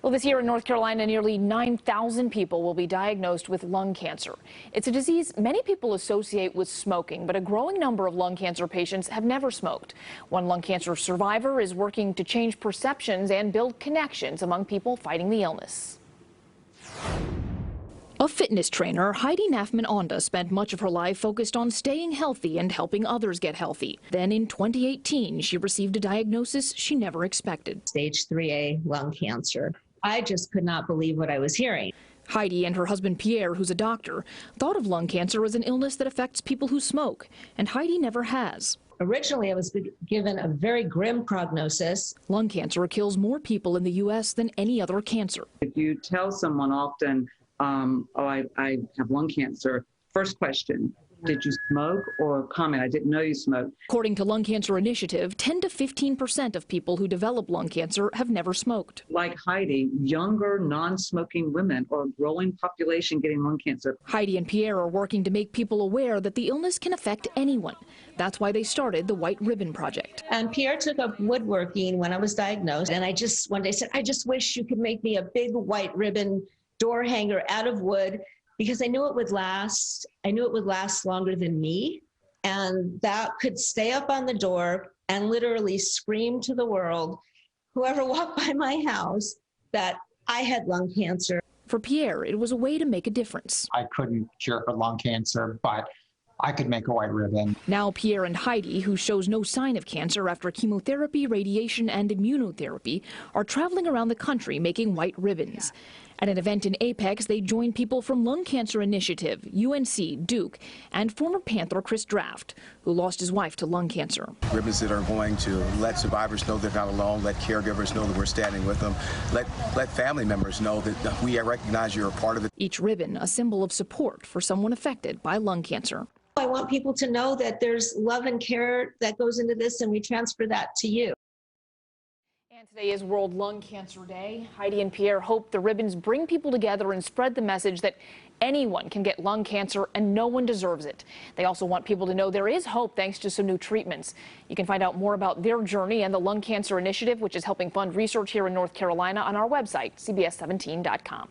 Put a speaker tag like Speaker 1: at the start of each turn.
Speaker 1: Well, this year in North Carolina, nearly 9,000 people will be diagnosed with lung cancer. It's a disease many people associate with smoking, but a growing number of lung cancer patients have never smoked. One lung cancer survivor is working to change perceptions and build connections among people fighting the illness. A fitness trainer, Heidi Nafman-Onda spent much of her life focused on staying healthy and helping others get healthy. Then in 2018, she received a diagnosis she never expected.
Speaker 2: Stage 3A lung cancer. I just could not believe what I was hearing.
Speaker 1: Heidi and her husband Pierre, who's a doctor, thought of lung cancer as an illness that affects people who smoke, and Heidi never has.
Speaker 2: Originally, I was given a very grim prognosis.
Speaker 1: Lung cancer kills more people in the U.S. than any other cancer.
Speaker 3: If you tell someone often, I have lung cancer, first question, did you smoke? Or comment, I didn't know you smoked.
Speaker 1: According to Lung Cancer Initiative, 10 to 15% of people who develop lung cancer have never smoked.
Speaker 3: Like Heidi, younger, non-smoking women are a growing population getting lung cancer.
Speaker 1: Heidi and Pierre are working to make people aware that the illness can affect anyone. That's why they started the White Ribbon Project.
Speaker 2: And Pierre took up woodworking when I was diagnosed, and I just one day said, I just wish you could make me a big white ribbon door hanger out of wood, because I knew it would last. I knew it would last longer than me, and that could stay up on the door and literally scream to the world, whoever walked by my house, that I had lung cancer.
Speaker 1: For Pierre, it was a way to make a difference.
Speaker 4: I couldn't cure her lung cancer, but I could make a white ribbon.
Speaker 1: Now Pierre and Heidi, who shows no sign of cancer after chemotherapy, radiation, and immunotherapy, are traveling around the country making white ribbons. At an event in Apex, they joined people from Lung Cancer Initiative, UNC, Duke, and former Panther Chris Draft, who lost his wife to lung cancer.
Speaker 5: Ribbons that are going to let survivors know they're not alone, let caregivers know that we're standing with them, let family members know that we recognize you're a part of it.
Speaker 1: Each ribbon a symbol of support for someone affected by lung cancer.
Speaker 2: I want people to know that there's love and care that goes into this, and we transfer that to you.
Speaker 1: And today is World Lung Cancer Day. Heidi and Pierre hope the ribbons bring people together and spread the message that anyone can get lung cancer and no one deserves it. They also want people to know there is hope thanks to some new treatments. You can find out more about their journey and the Lung Cancer Initiative, which is helping fund research here in North Carolina, on our website, cbs17.com.